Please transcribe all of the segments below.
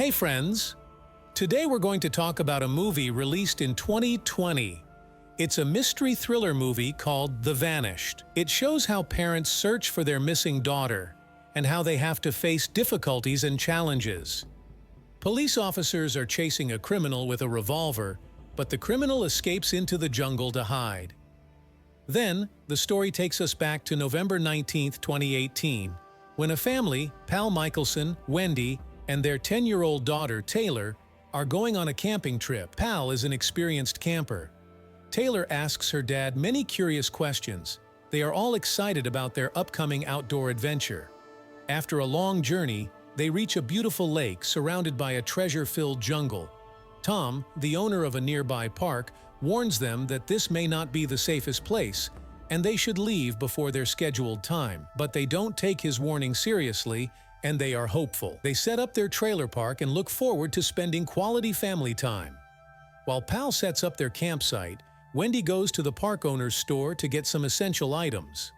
Hey friends! Today we're going to talk about a movie released in 2020. It's a mystery thriller movie called The Vanished. It shows how parents search for their missing daughter and how they have to face difficulties and challenges. Police officers are chasing a criminal with a revolver, but the criminal escapes into the jungle to hide. Then, the story takes us back to November 19, 2018, when a family, Pal Michelson, Wendy, and their 10-year-old daughter, Taylor, are going on a camping trip. Pal is an experienced camper. Taylor asks her dad many curious questions. They are all excited about their upcoming outdoor adventure. After a long journey, they reach a beautiful lake surrounded by a treasure-filled jungle. Tom, the owner of a nearby park, warns them that this may not be the safest place, and they should leave before their scheduled time. But they don't take his warning seriously, and they are hopeful. They set up their trailer park and look forward to spending quality family time. While Pal sets up their campsite, Wendy goes to the park owner's store to get some essential items.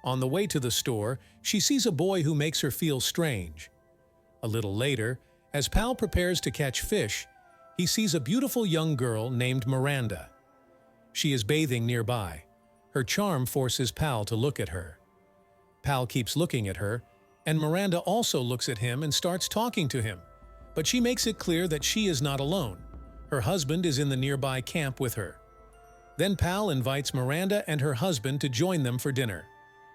On the way to the store, she sees a boy who makes her feel strange. A little later, as Pal prepares to catch fish, he sees a beautiful young girl named Miranda. She is bathing nearby. Her charm forces Pal to look at her. Pal keeps looking at her, and Miranda also looks at him and starts talking to him. But she makes it clear that she is not alone. Her husband is in the nearby camp with her. Then Pal invites Miranda and her husband to join them for dinner.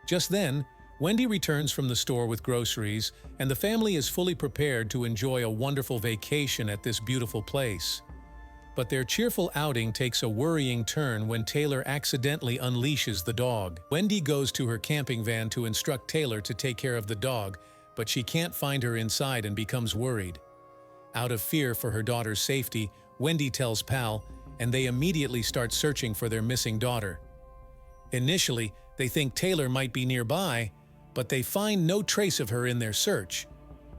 Just then, Wendy returns from the store with groceries, and the family is fully prepared to enjoy a wonderful vacation at this beautiful place. But their cheerful outing takes a worrying turn when Taylor accidentally unleashes the dog. Wendy goes to her camping van to instruct Taylor to take care of the dog, but she can't find her inside and becomes worried. Out of fear for her daughter's safety, Wendy tells Pal, and they immediately start searching for their missing daughter. Initially, they think Taylor might be nearby, but they find no trace of her in their search.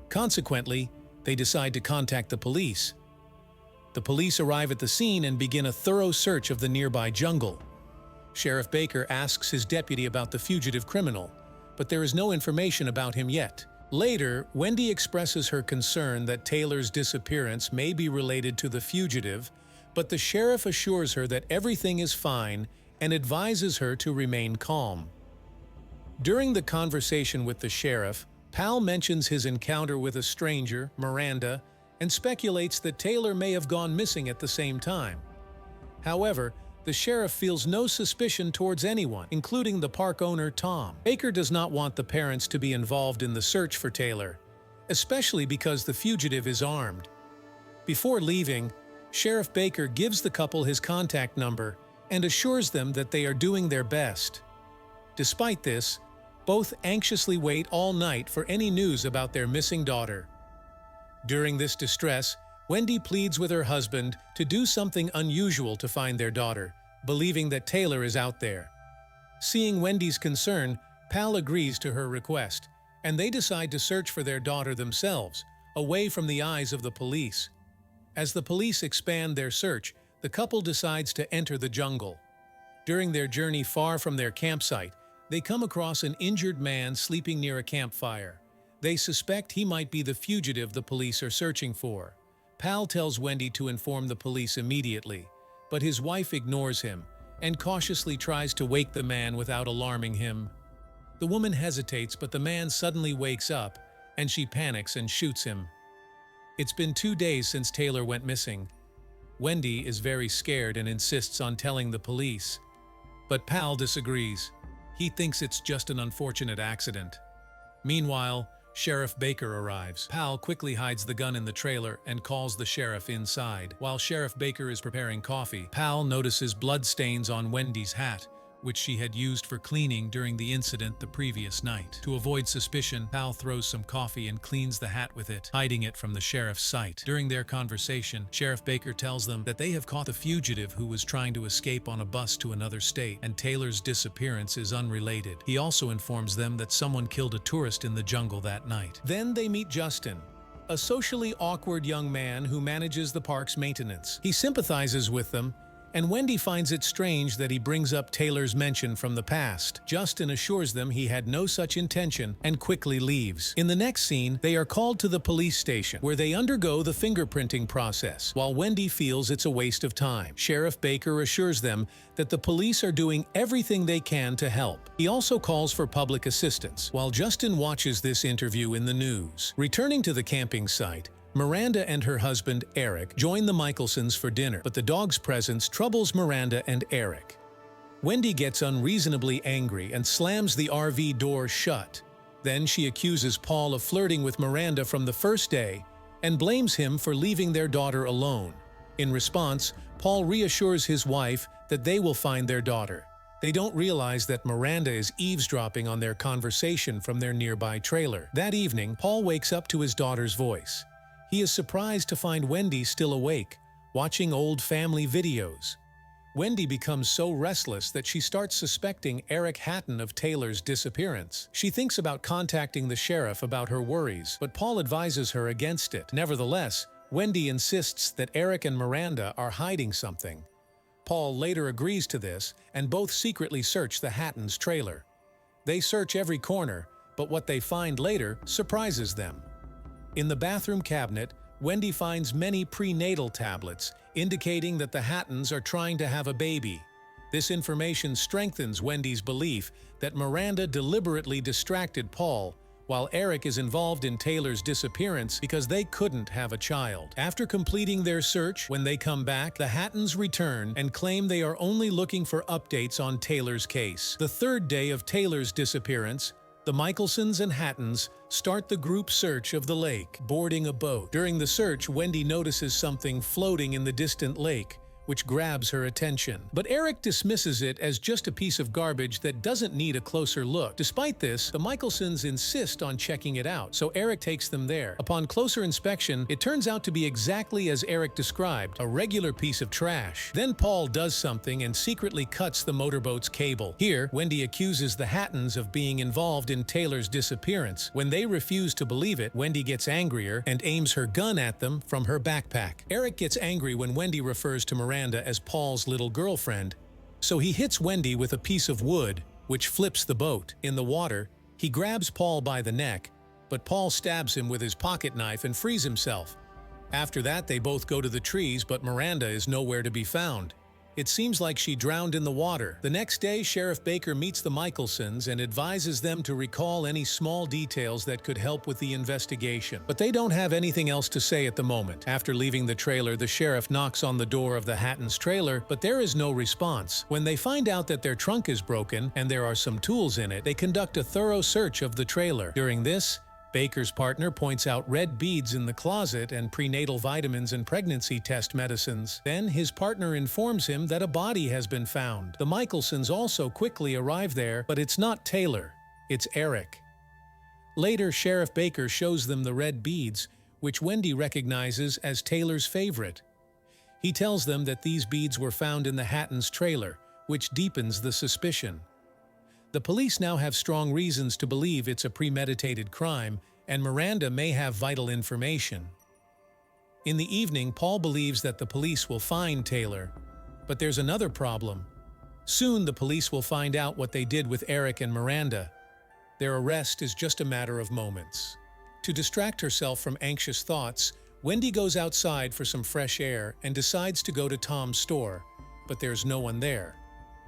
Consequently, they decide to contact the police. The police arrive at the scene and begin a thorough search of the nearby jungle. Sheriff Baker asks his deputy about the fugitive criminal, but there is no information about him yet. Later, Wendy expresses her concern that Taylor's disappearance may be related to the fugitive, but the sheriff assures her that everything is fine and advises her to remain calm. During the conversation with the sheriff, Pal mentions his encounter with a stranger, Miranda, and speculates that Taylor may have gone missing at the same time. However, the sheriff feels no suspicion towards anyone, including the park owner, Tom. Baker does not want the parents to be involved in the search for Taylor, especially because the fugitive is armed. Before leaving, Sheriff Baker gives the couple his contact number and assures them that they are doing their best. Despite this, both anxiously wait all night for any news about their missing daughter. During this distress, Wendy pleads with her husband to do something unusual to find their daughter, believing that Taylor is out there. Seeing Wendy's concern, Pal agrees to her request, and they decide to search for their daughter themselves, away from the eyes of the police. As the police expand their search, the couple decides to enter the jungle. During their journey far from their campsite, they come across an injured man sleeping near a campfire. They suspect he might be the fugitive the police are searching for. Pal tells Wendy to inform the police immediately, but his wife ignores him and cautiously tries to wake the man without alarming him. The woman hesitates, but the man suddenly wakes up, and she panics and shoots him. It's been 2 days since Taylor went missing. Wendy is very scared and insists on telling the police. But Pal disagrees. He thinks it's just an unfortunate accident. Meanwhile, Sheriff Baker arrives. Pal quickly hides the gun in the trailer and calls the sheriff inside. While Sheriff Baker is preparing coffee, Pal notices blood stains on Wendy's hat, which she had used for cleaning during the incident the previous night. To avoid suspicion, Pal throws some coffee and cleans the hat with it, hiding it from the sheriff's sight. During their conversation, Sheriff Baker tells them that they have caught the fugitive who was trying to escape on a bus to another state, and Taylor's disappearance is unrelated. He also informs them that someone killed a tourist in the jungle that night. Then they meet Justin, a socially awkward young man who manages the park's maintenance. He sympathizes with them And Wendy finds it strange that he brings up Taylor's mention from the past. Justin assures them he had no such intention and quickly leaves. In the next scene, they are called to the police station, where they undergo the fingerprinting process, while Wendy feels it's a waste of time. Sheriff Baker assures them that the police are doing everything they can to help. He also calls for public assistance, while Justin watches this interview in the news. Returning to the camping site, Miranda and her husband, Eric, join the Michelsons for dinner, but the dog's presence troubles Miranda and Eric. Wendy gets unreasonably angry and slams the RV door shut. Then she accuses Paul of flirting with Miranda from the first day and blames him for leaving their daughter alone. In response, Paul reassures his wife that they will find their daughter. They don't realize that Miranda is eavesdropping on their conversation from their nearby trailer. That evening, Paul wakes up to his daughter's voice. He is surprised to find Wendy still awake, watching old family videos. Wendy becomes so restless that she starts suspecting Eric Hatton of Taylor's disappearance. She thinks about contacting the sheriff about her worries, but Paul advises her against it. Nevertheless, Wendy insists that Eric and Miranda are hiding something. Paul later agrees to this, and both secretly search the Hattons' trailer. They search every corner, but what they find later surprises them. In the bathroom cabinet, Wendy finds many prenatal tablets, indicating that the Hattons are trying to have a baby. This information strengthens Wendy's belief that Miranda deliberately distracted Paul, while Eric is involved in Taylor's disappearance because they couldn't have a child. After completing their search, when they come back, the Hattons return and claim they are only looking for updates on Taylor's case. The third day of Taylor's disappearance, the Michelsons and Hattons start the group search of the lake, boarding a boat. During the search, Wendy notices something floating in the distant lake, which grabs her attention. But Eric dismisses it as just a piece of garbage that doesn't need a closer look. Despite this, the Michelsons insist on checking it out, so Eric takes them there. Upon closer inspection, it turns out to be exactly as Eric described, a regular piece of trash. Then Paul does something and secretly cuts the motorboat's cable. Here, Wendy accuses the Hattons of being involved in Taylor's disappearance. When they refuse to believe it, Wendy gets angrier and aims her gun at them from her backpack. Eric gets angry when Wendy refers to Miranda as Paul's little girlfriend, so he hits Wendy with a piece of wood, which flips the boat. In the water, he grabs Paul by the neck, but Paul stabs him with his pocket knife and frees himself. After that, they both go to the trees, but Miranda is nowhere to be found. It seems like she drowned in the water. The next day, Sheriff Baker meets the Michelsons and advises them to recall any small details that could help with the investigation. But they don't have anything else to say at the moment. After leaving the trailer, the sheriff knocks on the door of the Hattons' trailer, but there is no response. When they find out that their trunk is broken and there are some tools in it, they conduct a thorough search of the trailer. During this, Baker's partner points out red beads in the closet and prenatal vitamins and pregnancy test medicines. Then his partner informs him that a body has been found. The Michelsons also quickly arrive there, but it's not Taylor, it's Eric. Later, Sheriff Baker shows them the red beads, which Wendy recognizes as Taylor's favorite. He tells them that these beads were found in the Hattons' trailer, which deepens the suspicion. The police now have strong reasons to believe it's a premeditated crime, and Miranda may have vital information. In the evening, Paul believes that the police will find Taylor, but there's another problem. Soon the police will find out what they did with Eric and Miranda. Their arrest is just a matter of moments. To distract herself from anxious thoughts, Wendy goes outside for some fresh air and decides to go to Tom's store, but there's no one there.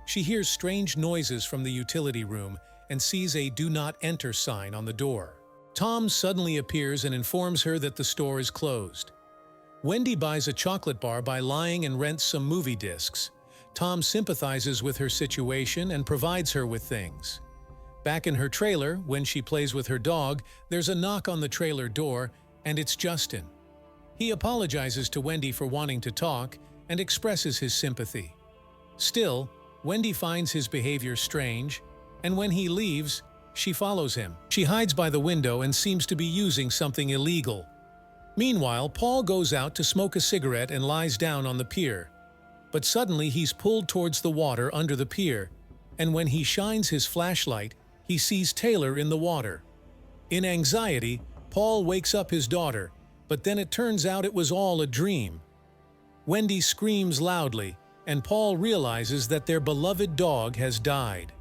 She hears strange noises from the utility room and sees a "Do Not Enter" sign on the door. Tom suddenly appears and informs her that the store is closed. Wendy buys a chocolate bar by lying and rents some movie discs. Tom sympathizes with her situation and provides her with things. Back in her trailer, when she plays with her dog, there's a knock on the trailer door, and it's Justin. He apologizes to Wendy for wanting to talk and expresses his sympathy. Still, Wendy finds his behavior strange, and when he leaves, she follows him. She hides by the window and seems to be using something illegal. Meanwhile, Paul goes out to smoke a cigarette and lies down on the pier. But suddenly he's pulled towards the water under the pier, and when he shines his flashlight, he sees Taylor in the water. In anxiety, Paul wakes up his daughter, but then it turns out it was all a dream. Wendy screams loudly, and Paul realizes that their beloved dog has died.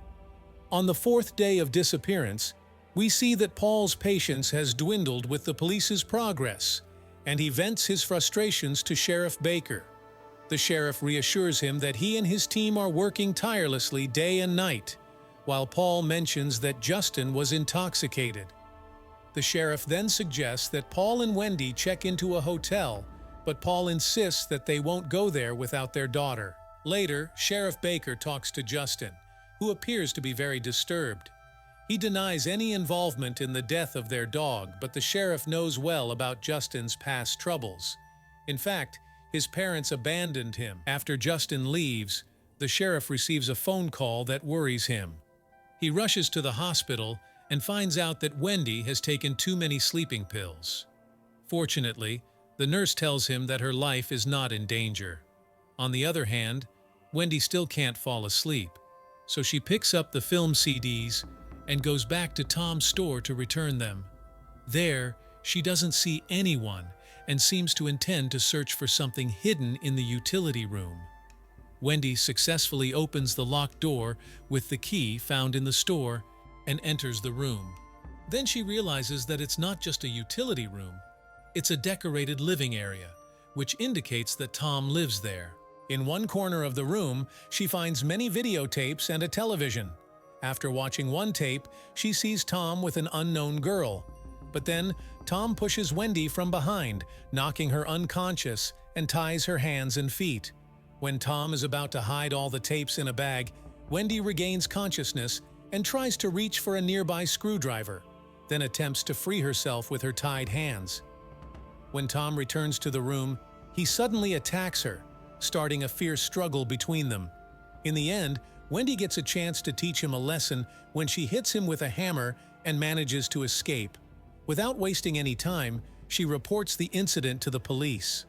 On the fourth day of disappearance, we see that Paul's patience has dwindled with the police's progress, and he vents his frustrations to Sheriff Baker. The sheriff reassures him that he and his team are working tirelessly day and night, while Paul mentions that Justin was intoxicated. The sheriff then suggests that Paul and Wendy check into a hotel, but Paul insists that they won't go there without their daughter. Later, Sheriff Baker talks to Justin, who appears to be very disturbed. He denies any involvement in the death of their dog, but the sheriff knows well about Justin's past troubles. In fact, his parents abandoned him. After Justin leaves, the sheriff receives a phone call that worries him. He rushes to the hospital and finds out that Wendy has taken too many sleeping pills. Fortunately, the nurse tells him that her life is not in danger. On the other hand, Wendy still can't fall asleep, so she picks up the film CDs and goes back to Tom's store to return them. There, she doesn't see anyone and seems to intend to search for something hidden in the utility room. Wendy successfully opens the locked door with the key found in the store and enters the room. Then she realizes that it's not just a utility room, it's a decorated living area, which indicates that Tom lives there. In one corner of the room, she finds many videotapes and a television. After watching one tape, she sees Tom with an unknown girl. But then, Tom pushes Wendy from behind, knocking her unconscious, and ties her hands and feet. When Tom is about to hide all the tapes in a bag, Wendy regains consciousness and tries to reach for a nearby screwdriver, then attempts to free herself with her tied hands. When Tom returns to the room, he suddenly attacks her, starting a fierce struggle between them. In the end, Wendy gets a chance to teach him a lesson when she hits him with a hammer and manages to escape. Without wasting any time, she reports the incident to the police.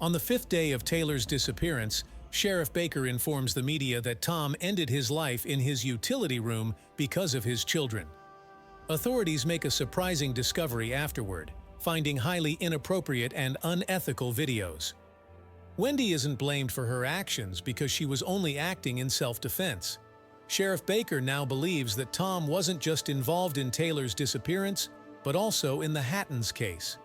On the fifth day of Taylor's disappearance, Sheriff Baker informs the media that Tom ended his life in his utility room because of his children. Authorities make a surprising discovery afterward, finding highly inappropriate and unethical videos. Wendy isn't blamed for her actions because she was only acting in self-defense. Sheriff Baker now believes that Tom wasn't just involved in Taylor's disappearance, but also in the Hattons case.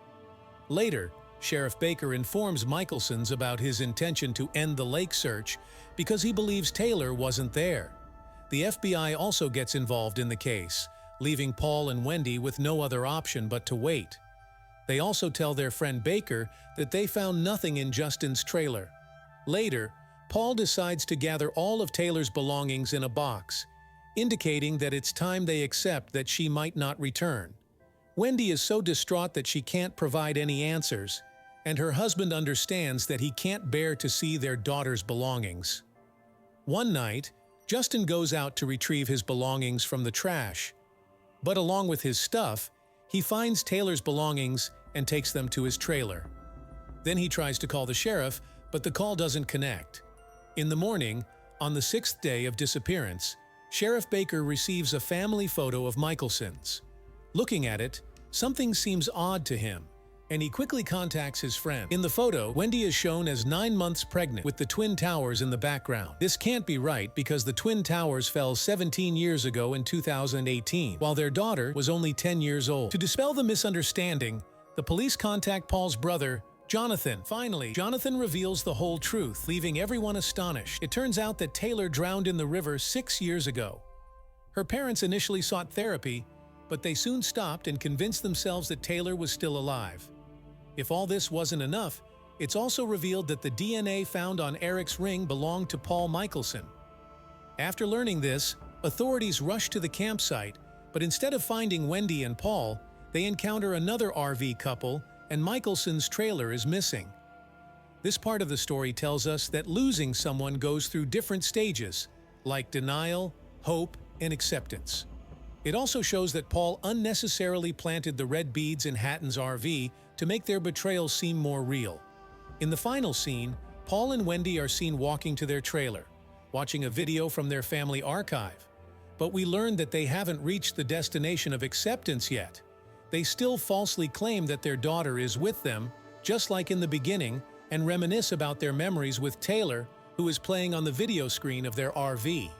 Later, Sheriff Baker informs Michelson's about his intention to end the lake search because he believes Taylor wasn't there. The FBI also gets involved in the case, leaving Paul and Wendy with no other option but to wait. They also tell their friend Baker that they found nothing in Justin's trailer. Later, Paul decides to gather all of Taylor's belongings in a box, indicating that it's time they accept that she might not return. Wendy is so distraught that she can't provide any answers, and her husband understands that he can't bear to see their daughter's belongings. One night, Justin goes out to retrieve his belongings from the trash, but along with his stuff, he finds Taylor's belongings and takes them to his trailer. Then he tries to call the sheriff, but the call doesn't connect. In the morning, on the sixth day of disappearance, Sheriff Baker receives a family photo of Michelson's. Looking at it, something seems odd to him, and he quickly contacts his friend. In the photo, Wendy is shown as 9 months pregnant with the Twin Towers in the background. This can't be right because the Twin Towers fell 17 years ago in 2018, while their daughter was only 10 years old. To dispel the misunderstanding, the police contact Paul's brother, Jonathan. Finally, Jonathan reveals the whole truth, leaving everyone astonished. It turns out that Taylor drowned in the river 6 years ago. Her parents initially sought therapy, but they soon stopped and convinced themselves that Taylor was still alive. If all this wasn't enough, it's also revealed that the DNA found on Eric's ring belonged to Paul Michelson. After learning this, authorities rush to the campsite, but instead of finding Wendy and Paul, they encounter another RV couple, and Michelson's trailer is missing. This part of the story tells us that losing someone goes through different stages, like denial, hope, and acceptance. It also shows that Paul unnecessarily planted the red beads in Hatton's RV to make their betrayal seem more real. In the final scene, Paul and Wendy are seen walking to their trailer, watching a video from their family archive. But we learn that they haven't reached the destination of acceptance yet. They still falsely claim that their daughter is with them, just like in the beginning, and reminisce about their memories with Taylor, who is playing on the video screen of their RV.